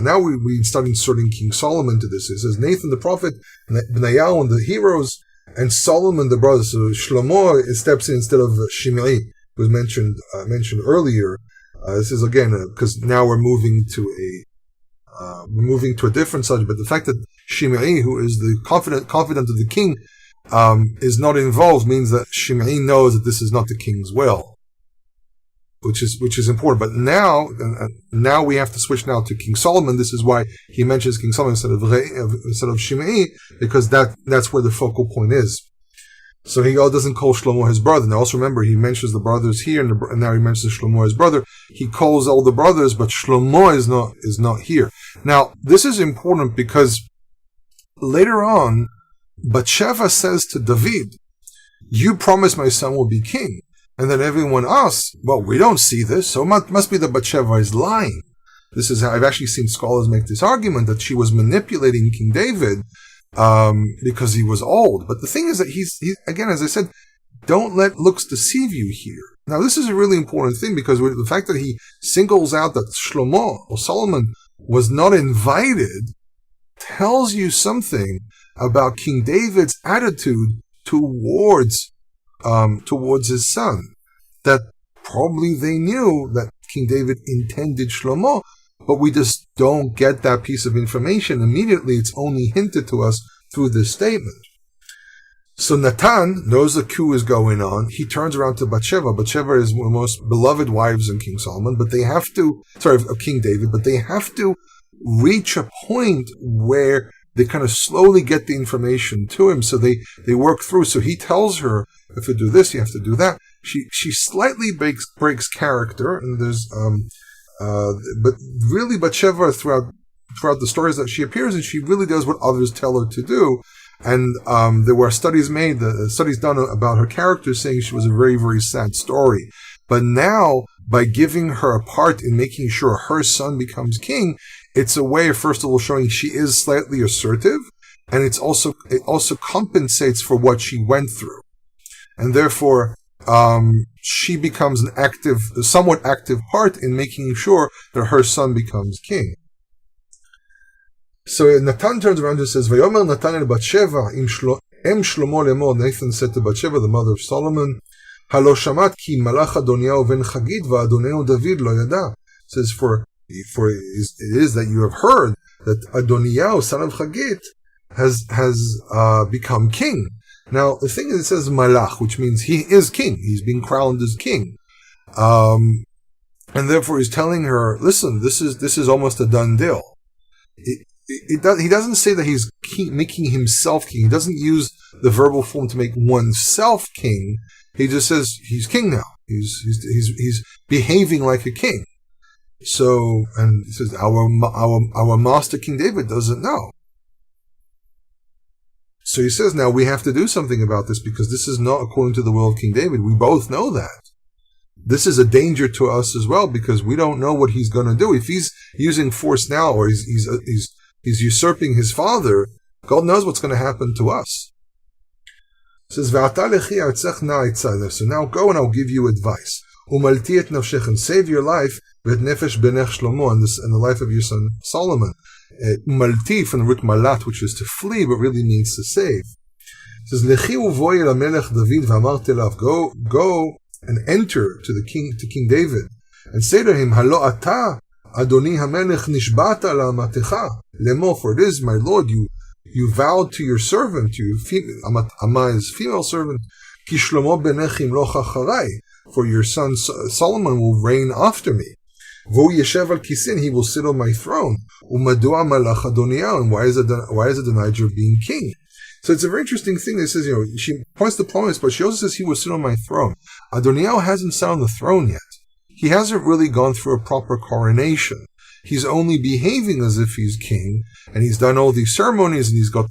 now we start inserting King Solomon to this. It says, Nathan the prophet, Benayahu and the heroes, and Solomon the brother. So Shlomo steps in instead of Shimei, who was mentioned earlier. This is again because now we're moving to a different subject. But the fact that Shimei, who is the confidant of the king, is not involved means that Shimei knows that this is not the king's will, which is important. But now we have to switch now to King Solomon. This is why he mentions King Solomon instead of Shimei, because that's where the focal point is. So he doesn't call Shlomo his brother. Now also remember, he mentions the brothers here, and now he mentions Shlomo his brother. He calls all the brothers, but Shlomo is not here. Now this is important because later on, Bathsheba says to David, "You promised my son will be king," and then everyone asks, "Well, we don't see this, so it must be that Bathsheba is lying." This is how I've actually seen scholars make this argument that she was manipulating King David. Because he was old. But the thing is that he's again, as I said, don't let looks deceive you here. Now, this is a really important thing because the fact that he singles out that Shlomo or Solomon was not invited tells you something about King David's attitude towards his son. That probably they knew that King David intended Shlomo, but we just don't get that piece of information immediately. It's only hinted to us through this statement. So Natan knows the coup is going on. He turns around to Bathsheba. Bathsheba is one of the most beloved wives of King Solomon, of King David, but they have to reach a point where they kind of slowly get the information to him. So they work through. So he tells her, if you do this, you have to do that. She slightly breaks character, and there's but really Bathsheba throughout the stories that she appears in, she really does what others tell her to do. And there were studies done about her character saying she was a very, very sad story. But now, by giving her a part in making sure her son becomes king, it's a way of, first of all, showing she is slightly assertive, and it also compensates for what she went through. And therefore, she becomes a somewhat active part in making sure that her son becomes king. So Natan turns around and says, "Vayomer Natan el Bathsheba em Shlomo lemor." Nathan said to Bathsheba, the mother of Solomon, "Halo shamat ki malach Adoniyah ben Chagit va'Adonenu David lo yada." Says, for it is that you have heard that Adoniyah, son of Chagit, has become king. Now, the thing is, it says malach, which means he is king. He's being crowned as king. And therefore he's telling her, listen, this is almost a done deal. He doesn't say that he's making himself king. He doesn't use the verbal form to make oneself king. He just says he's king now. He's behaving like a king. So, and he says our master King David doesn't know. So he says now we have to do something about this because this is not according to the will of King David. We both know that. This is a danger to us as well because we don't know what he's going to do. If he's using force now or he's usurping his father, God knows what's going to happen to us. It says, so now go and I'll give you advice. And save your life and the life of your son Solomon. Umalti from the root malat, which is to flee, but really means to save. It says, go and enter to King David, and say to him, Halo ata, Adoniyah melech nishbata la'amatecha, lemo, for it is, my Lord, you vowed to your servant, Amma is female servant, ki Shlomo benech imloch acharai, for your son Solomon will reign after me. V'hu yeshev al kisin, he will sit on my throne. Umadua malach Adoniyah, and why is Adonijah being king? So it's a very interesting thing. It says, she points to promise, but she also says he will sit on my throne. Adoniyah hasn't sat on the throne yet. He hasn't really gone through a proper coronation. He's only behaving as if he's king, and he's done all these ceremonies, and he's got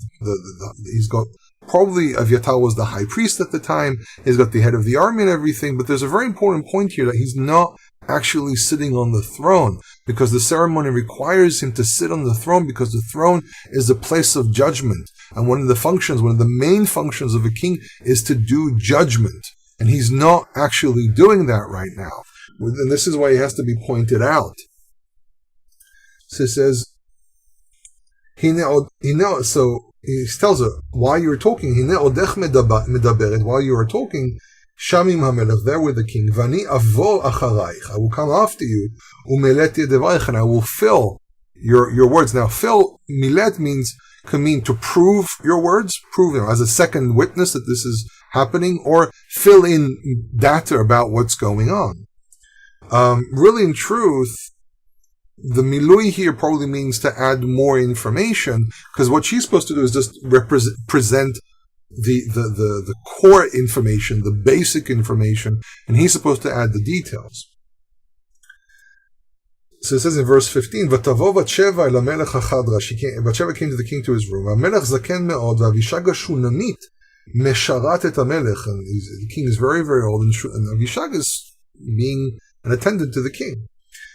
probably Aviatar was the high priest at the time. He's got the head of the army and everything, but there's a very important point here that he's not actually sitting on the throne, because the ceremony requires him to sit on the throne, because the throne is a place of judgment. And one of the main functions of a king is to do judgment. And he's not actually doing that right now. And this is why he has to be pointed out. So it says, so he tells her, while you're talking, while you are talking, Shamim HaMelech, there with the king, Vani avo acharayich, I will come after you, umelet yedevarich, and I will fill your words. Now, fill, milet can mean to prove your words, prove as a second witness that this is happening, or fill in data about what's going on. Really, in truth, the milui here probably means to add more information, because what she's supposed to do is just present the core information, the basic information, and he's supposed to add the details. So it says in verse 15, V'tavo Batsheva el hamelech hachadra. Batsheva came to the king to his room. Hamelech zaken me'od, v'Avishaga shunamit mesharat et hamelech. And the king is very, very old, and Avishaga is being an attendant to the king.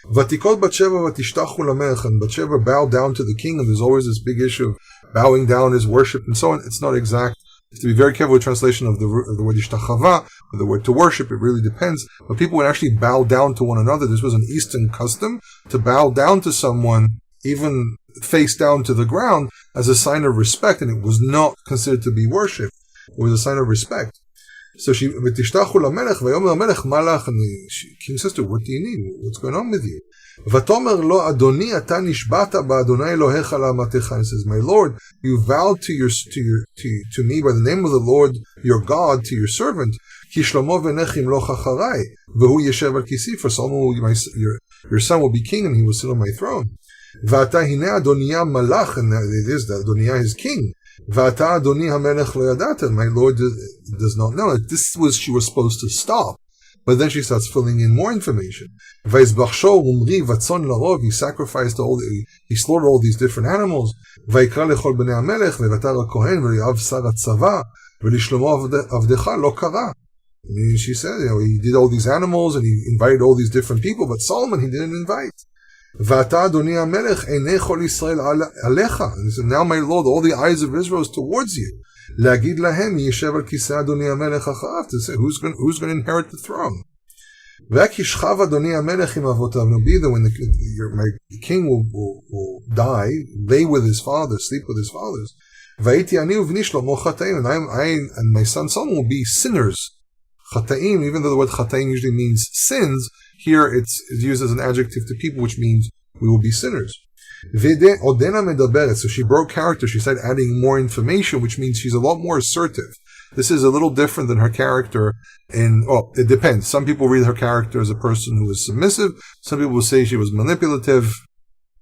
V'tikot Batsheva v'tishtachu lamelech. And Batsheva bowed down to the king, and there's always this big issue of bowing down is worship and so on. It's not exact. You have to be very careful with translation of the word ishtachava, or the word to worship. It really depends. But people would actually bow down to one another. This was an Eastern custom to bow down to someone, even face down to the ground, as a sign of respect, and it was not considered to be worship. It was a sign of respect. So she, v'tishtachu lamelech, v'yomer hamelech malach, and the king says to her, what do you need? What's going on with you? V'tomer lo Adoni ata nishbata ba'Adonai Elohecha la'amatecha. He says, my Lord, you vowed to me by the name of the Lord your God to your servant. Ki Shlomo v'nech imloch acharai, v'hu yeshev al kisi. For Solomon, your son will be king, and he will sit on my throne. V'ata hine Adoniyah malach, and it is that Adoniyah is king. V'ata Adoni hamelech lo yadata. My Lord does not know. She was supposed to stop. But then she starts filling in more information. He sacrificed he slaughtered all these different animals. She said, he did all these animals and he invited all these different people, but Solomon he didn't invite. And he said, now my Lord, all the eyes of Israel is towards you. To say who's going to inherit the throne. It'll be that when my king will die, lay with his father, sleep with his fathers. And I and my son Solomon will be sinners. Chataim, even though the word chataim usually means sins, here it's used as an adjective to people, which means we will be sinners. So she broke character. She started adding more information, which means she's a lot more assertive. This is a little different than her character it depends. Some people read her character as a person who was submissive. Some people will say she was manipulative.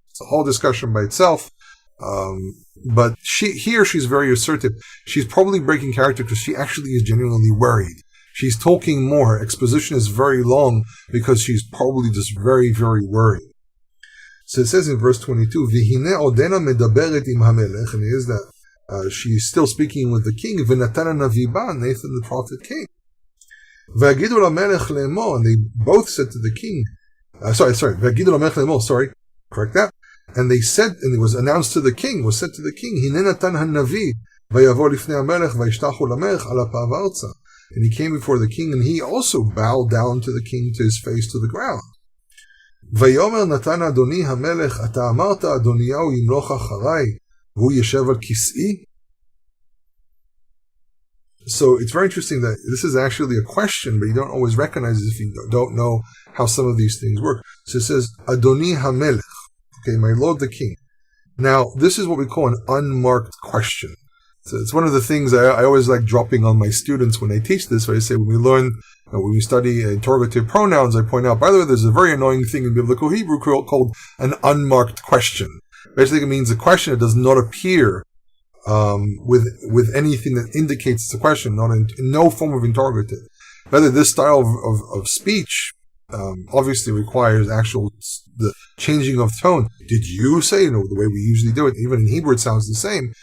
It's a whole discussion by itself. But she's very assertive. She's probably breaking character because she actually is genuinely worried. She's talking more. Her exposition is very long because she's probably just very, very worried. So it says in verse 22, V'hine odena medaberet im hamelech, and it is that she's still speaking with the king. V'natana naviba, Nathan the prophet came. V'agidu lamelech le'mo, and they both said to the king, V'agidu lamelech le'mo, correct that. And they said, and it was announced to the king, was said to the king, Hine natan hanavi, v'yavo lifnei hamelech, v'yishtachu lamelech ala pav arza. And he came before the king, and he also bowed down to the king, to his face to the ground. Vayomer natan Adoni hamelech, ata amarta Adoniyahu yimloch acharai, v'hu yeshev al kis'i. So it's very interesting that this is actually a question, but you don't always recognize it if you don't know how some of these things work. So it says, Adoni hamelech, okay, my lord the king. Now, this is what we call an unmarked question. So it's one of the things I always like dropping on my students when they teach this. Where I say when we study interrogative pronouns, I point out, by the way, there's a very annoying thing in biblical Hebrew called an unmarked question. Basically, it means a question that does not appear with anything that indicates it's a question, not in no form of interrogative. Rather, this style of speech obviously requires the changing of tone. Did you say? The way we usually do it, even in Hebrew, it sounds the same.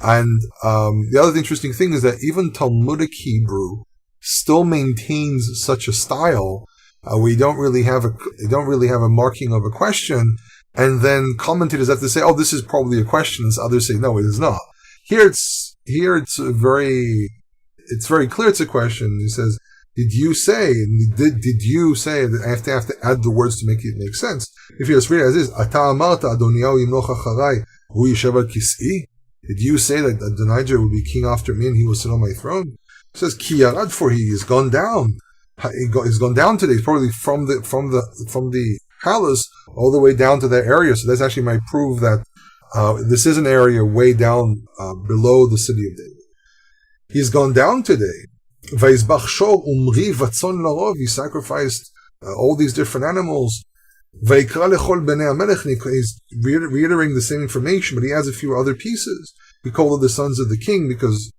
And the other interesting thing is that even Talmudic Hebrew still maintains such a style. We don't really have a marking of a question, and then commentators have to say, "Oh, this is probably a question," and others say, "No, it is not." Here it's very clear it's a question. He says, "Did you say?" And did you say? I have to add the words to make it make sense. If you just read it as is, "Ata amarta Adoniyahu yimloch acharai, hu yeshev al kis'i." Did you say that Adonijah would be king after me and he will sit on my throne? It says, Ki yarad, for he has gone down. He's gone down today, probably from the palace all the way down to that area. So that's actually might prove that this is an area way down below the city of David. He's gone down today. Vayizbach shor umri vatzon larov. He sacrificed all these different animals. Vayikra lechol bnei hamelech. He's reiterating the same information, but he adds a few other pieces. He called it the sons of the king because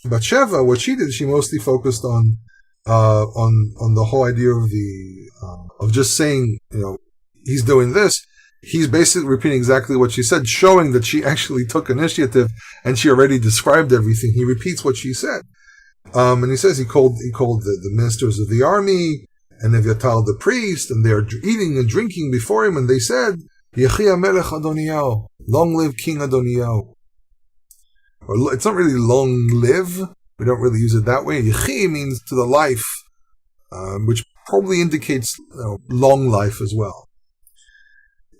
Bathsheba, what she did, she mostly focused on the whole idea of just saying, he's doing this. He's basically repeating exactly what she said, showing that she actually took initiative and she already described everything. He repeats what she said, and he says he called the ministers of the army and Evyatar the priest, and they're eating and drinking before him, and they said, Yechi HaMelech Adoniyahu, long live King Adoniyahu. Or it's not really long live, we don't really use it that way. Yechi means to the life, which probably indicates long life as well.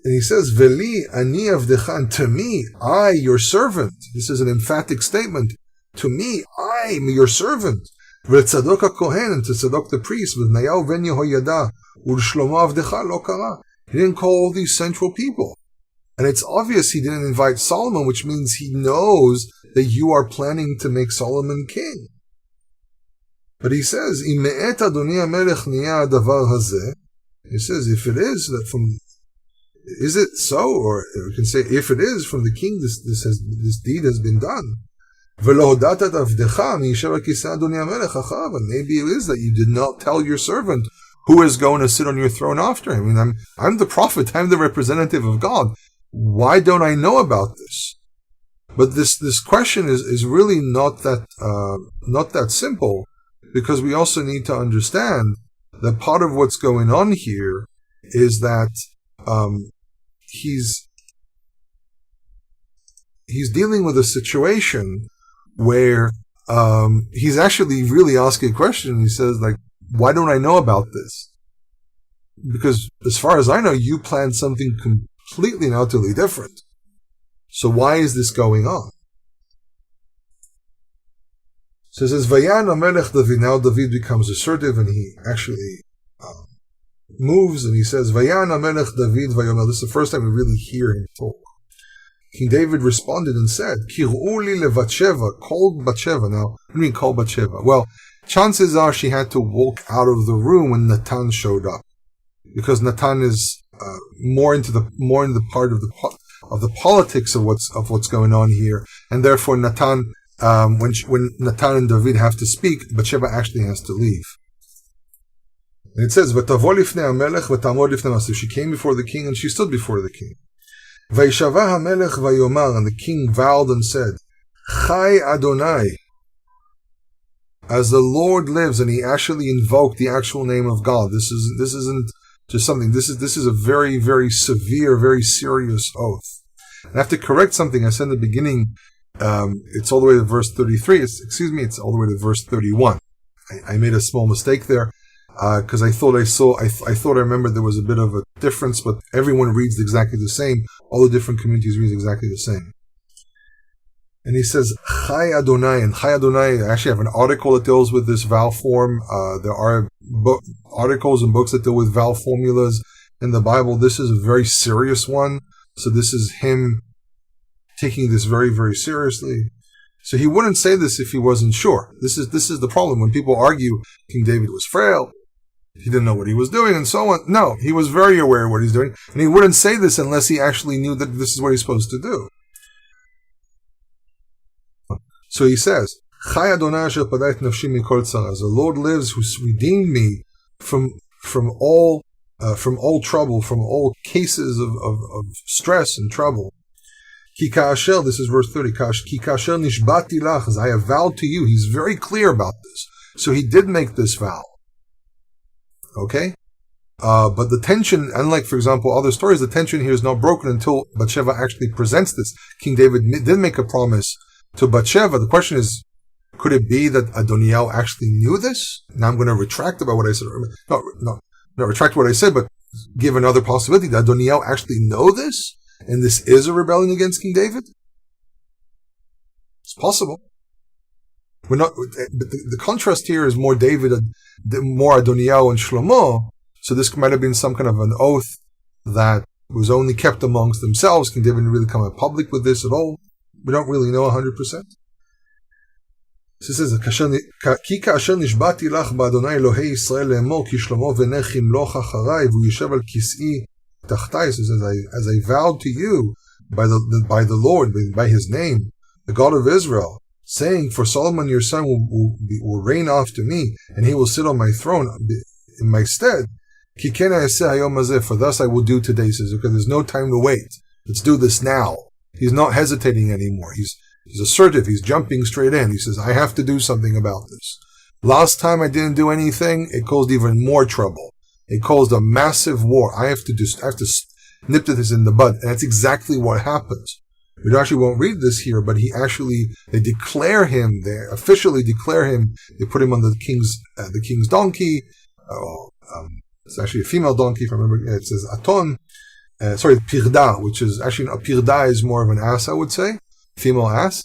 And he says, Veli ani avdecha, to me, I, your servant. This is an emphatic statement. To me, I am your servant. V'tzadok HaKohen, and to Tzadok the priest, v'Nayahu ben Yehoyada, u'Shlomo avdecha lo kara. He didn't call all these central people. And it's obvious he didn't invite Solomon, which means he knows that you are planning to make Solomon king. But he says, Im me'et Adoniyah melech niya davar hazeh. He says, if it is that is it so? Or we can say, if it is from the king, this deed has been done. And maybe it is that you did not tell your servant who is going to sit on your throne after him. I mean, I'm the prophet, I'm the representative of God. Why don't I know about this? But this question is really not that simple, because we also need to understand that part of what's going on here is that he's dealing with a situation where he's actually really asking a question. He says, why don't I know about this? Because as far as I know, you planned something completely and utterly different. So why is this going on? So it says, Vayan Amelech David. Now David becomes assertive, and he actually moves, and he says, Vayan Amelech David Vayomer. This is the first time we really hear him talk. King David responded and said, Kir'u li levatsheva, called Bathsheba. Now, what do you mean called Bathsheba? Well, chances are she had to walk out of the room when Natan showed up, because Natan is more in the part of the politics of what's going on here, and therefore Natan, when Natan and David have to speak, Bathsheba actually has to leave. And it says, "V'tavo lifnei hamelech v'tamod lifnei maseh." She came before the king and she stood before the king. Vayishava hamelech vayomar, and the king vowed and said, Chaye Adoniyah, as the Lord lives, and he actually invoked the actual name of God. This isn't just something. This is a very, very severe, very serious oath. And I have to correct something I said in the beginning. It's all the way to verse 33. It's all the way to verse 31. I made a small mistake there. Because I thought I remembered there was a bit of a difference, but everyone reads exactly the same. All the different communities read exactly the same. And he says, Chaye Adoniyah, and Chaye Adoniyah, I actually have an article that deals with this vowel form. There are articles and books that deal with vowel formulas in the Bible. This is a very serious one. So this is him taking this very, very seriously. So he wouldn't say this if he wasn't sure. This is the problem. When people argue King David was frail, he didn't know what he was doing, and so on. No, he was very aware of what he's doing, and he wouldn't say this unless he actually knew that this is what he's supposed to do. So he says, Chaye Adoniyah asher padayt nafshi mikol tzara, as the Lord lives, who redeemed me from all trouble, from all cases of stress and trouble. Ki ka'asher, this is verse 30, Ki ka'asher nishbati lach, as I have vowed to you. He's very clear about this. So he did make this vow. Okay? But the tension, unlike, for example, other stories, the tension here is not broken until Bathsheba actually presents this. King David did make a promise to Bathsheba. The question is, could it be that Adoniyah actually knew this? Now I'm going to retract about what I said. Not retract what I said, but give another possibility. Did Adoniyah actually know this? And this is a rebellion against King David? It's possible. But the contrast here is more more Adoniyah and Shlomo. So this might have been some kind of an oath that was only kept amongst themselves. King David didn't really come out public with this at all. We don't really know 100%. So it says, Ki ka'asher nishbati lach ba'Adonai Elohei Yisrael le'emor ki Shlomo v'nech yimloch acharai v'hu yishev al kis'i tachtai. So it says, as I vowed to you by the Lord, by his name, the God of Israel, saying, for Solomon your son will reign after me, and he will sit on my throne in my stead. Ki ken ha'aseh hayom hazeh, for thus I will do today. He says, okay, there's no time to wait. Let's do this now. He's not hesitating anymore. He's assertive. He's jumping straight in. He says, I have to do something about this. Last time I didn't do anything, it caused even more trouble. It caused a massive war. I have to nip this in the bud. And that's exactly what happens. We actually won't read this here, but they officially declare him, they put him on the king's donkey. It's actually a female donkey, if I remember. It says Aton. Pirda, which is actually, a Pirda is more of an ass, I would say. Female ass.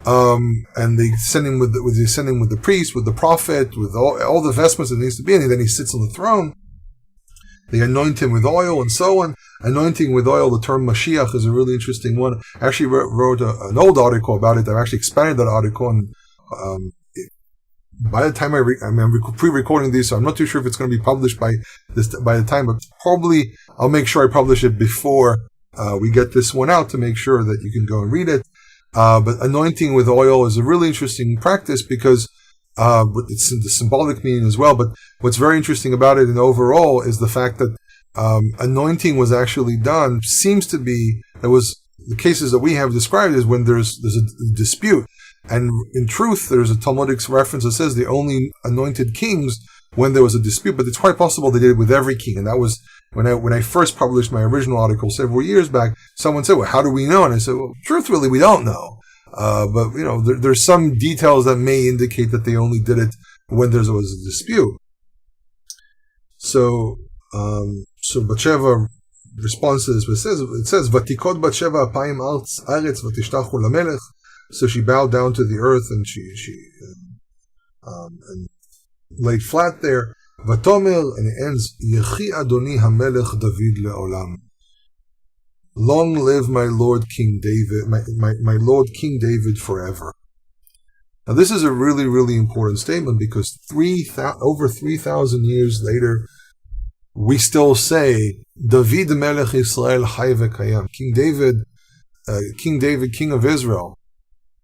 And they send him with the priest, with the prophet, with all the vestments that needs to be in, and then he sits on the throne. They anoint him with oil and so on. Anointing with oil, the term Mashiach is a really interesting one. I actually wrote an old article about it. I've actually expanded that article, and by the time I'm pre-recording these, so I'm not too sure if it's going to be published by the time, but probably I'll make sure I publish it before we get this one out to make sure that you can go and read it. But anointing with oil is a really interesting practice because it's the symbolic meaning as well. But what's very interesting about it and overall is the fact that anointing was actually done. Seems to be the cases that we have described is when there's a dispute. And in truth, there's a Talmudic reference that says they only anointed kings when there was a dispute, but it's quite possible they did it with every king. And that was when I first published my original article several years back. Someone said, well, how do we know? And I said, well, truthfully, we don't know. But there's some details that may indicate that they only did it when there was a dispute. So Bathsheba responds to this, but it says, Vatikot Bathsheba apayim aretz vatishtachu lamelech. So she bowed down to the earth and she laid flat there. Vatomer, and it ends, Yechi Adoni Hamelech David leolam. Long live my Lord King David, my Lord King David forever. Now this is a really, really important statement because over 3,000 years later, we still say, David Melech Yisrael Chai v'Kayam. King David, King of Israel,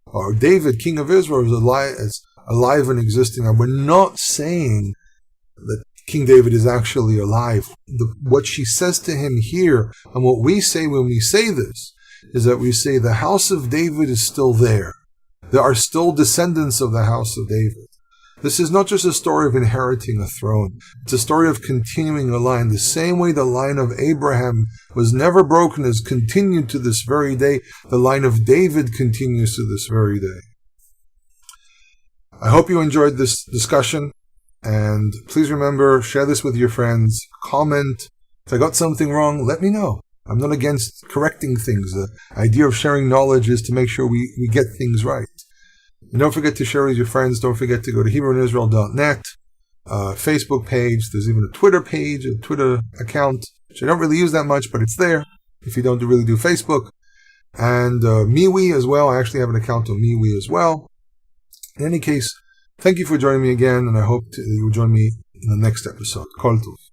or David, King of Israel, is alive and existing. And we're not saying that King David is actually alive. What she says to him here, and what we say when we say this, is that we say the house of David is still there. There are still descendants of the house of David. This is not just a story of inheriting a throne. It's a story of continuing a line. The same way the line of Abraham was never broken, has continued to this very day. The line of David continues to this very day. I hope you enjoyed this discussion. And please remember, share this with your friends. Comment. If I got something wrong, let me know. I'm not against correcting things. The idea of sharing knowledge is to make sure we get things right. And don't forget to share with your friends. Don't forget to go to HebrewInIsrael.net, Facebook page. There's even a Twitter page, a Twitter account, which I don't really use that much, but it's there if you don't really do Facebook. And MeWe as well. I actually have an account on MeWe as well. In any case, thank you for joining me again, and I hope you will join me in the next episode. Kol Tov.